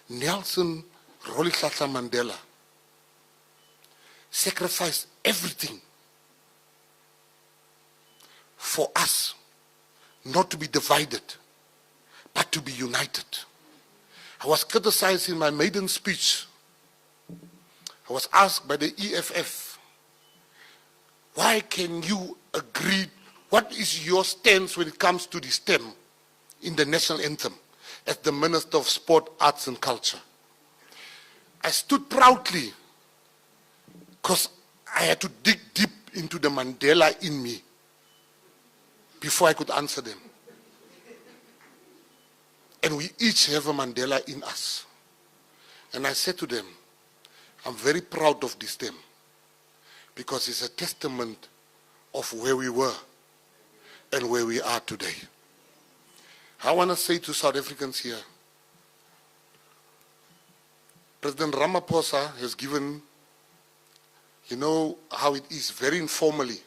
Nelson Rolihlahla Mandela sacrificed everything for us not to be divided, but to be united. I was criticized in my maiden speech. I was asked by the EFF, why can you agree, what is your stance when it comes to the stem in the national anthem as the Minister of Sport, Arts and Culture? I stood proudly because I had to dig deep into the Mandela in me before I could answer them. And we each have a Mandela in us. And I said to them, I'm very proud of this stem because it's a testament of where we were and where we are today. I want to say to South Africans here, President Ramaphosa has given, you know how it is, very informally.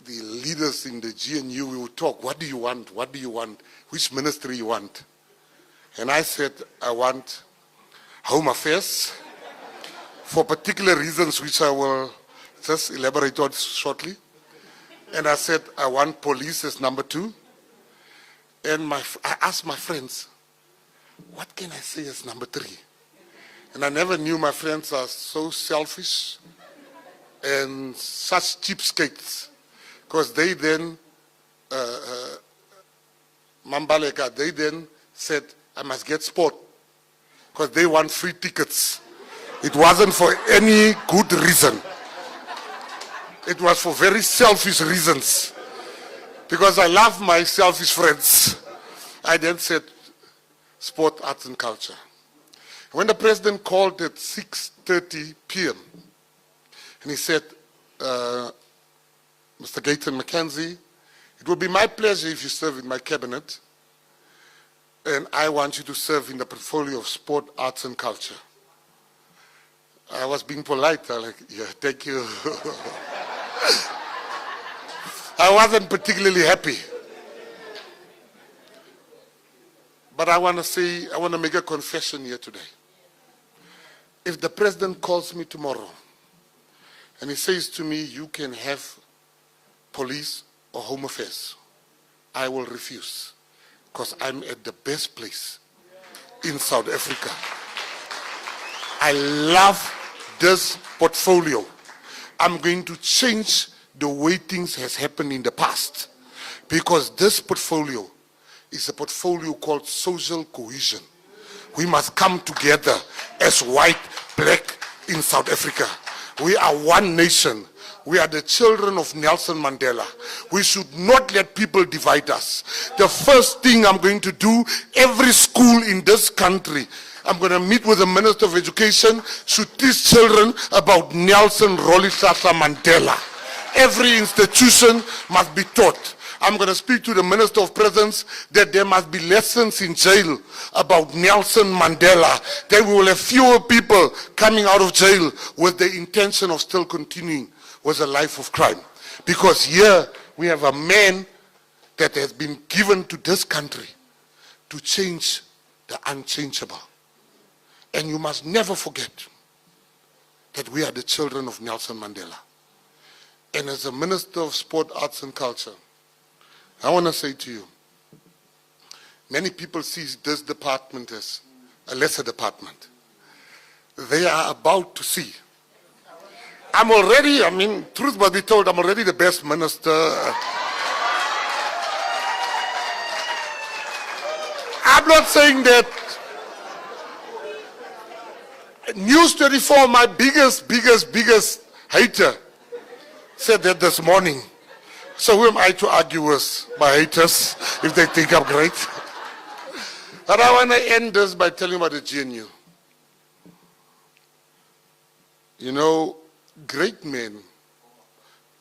The leaders in the GNU, we would talk, what do you want? What do you want? Which ministry you want? And I said, I want Home Affairs for particular reasons which I will just elaborate on shortly. And I said, I want police as number 2. And I asked my friends, what can I say as number 3? And I never knew my friends are so selfish and such cheapskates. Because they then, Mambaleka, they then said, I must get sport. Because they want free tickets. It wasn't for any good reason. It was for very selfish reasons. Because I love my selfish friends. I then said, sport, arts and culture. When the president called at 6:30 p.m. and he said, Mr. Gayton Mackenzie, it will be my pleasure if you serve in my cabinet, and I want you to serve in the portfolio of sport, arts and culture. I was being polite. I was like, yeah, thank you. I wasn't particularly happy. But I want to make a confession here today. If the president calls me tomorrow and he says to me, you can have police or home affairs, I will refuse because I'm at the best place in South Africa. I love this portfolio. I'm going to change the way things has happened in the past because this portfolio is a portfolio called social cohesion. We must come together as white, black in South Africa. We are one nation. We are the children of Nelson Mandela. We should not let people divide us. The first thing I'm going to do, every school in this country, I'm going to meet with the Minister of Education, should teach children about Nelson Rolihlahla Mandela. Every institution must be taught. I'm going to speak to the Minister of Prisons that there must be lessons in jail about Nelson Mandela. That we will have fewer people coming out of jail with the intention of still continuing with a life of crime. Because here we have a man that has been given to this country to change the unchangeable. And you must never forget that we are the children of Nelson Mandela. And as a Minister of Sport, Arts and Culture, I want to say to you, many people see this department as a lesser department. They are about to see. I'm already, truth must be told, I'm already the best minister. I'm not saying that. News 24, my biggest hater, said that this morning. So who am I to argue with my haters if they think I'm great? But I want to end this by telling you about the GNU. You know, great men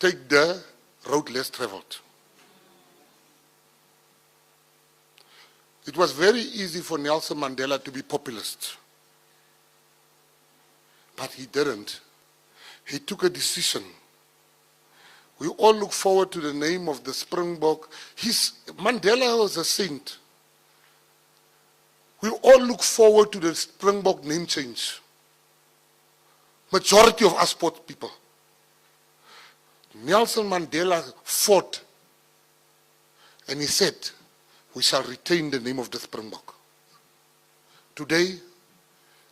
take the road less traveled. It was very easy for Nelson Mandela to be populist. But he didn't. He took a decision. We all look forward to the name of the Springbok. Mandela was a saint. We all look forward to the Springbok name change. Majority of us sport people. Nelson Mandela fought and he said, we shall retain the name of the Springbok. Today,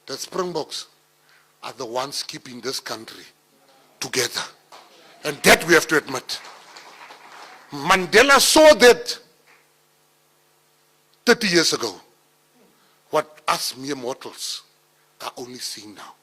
the Springboks are the ones keeping this country together. And that we have to admit. Mandela saw that 30 years ago. What us mere mortals are only seeing now.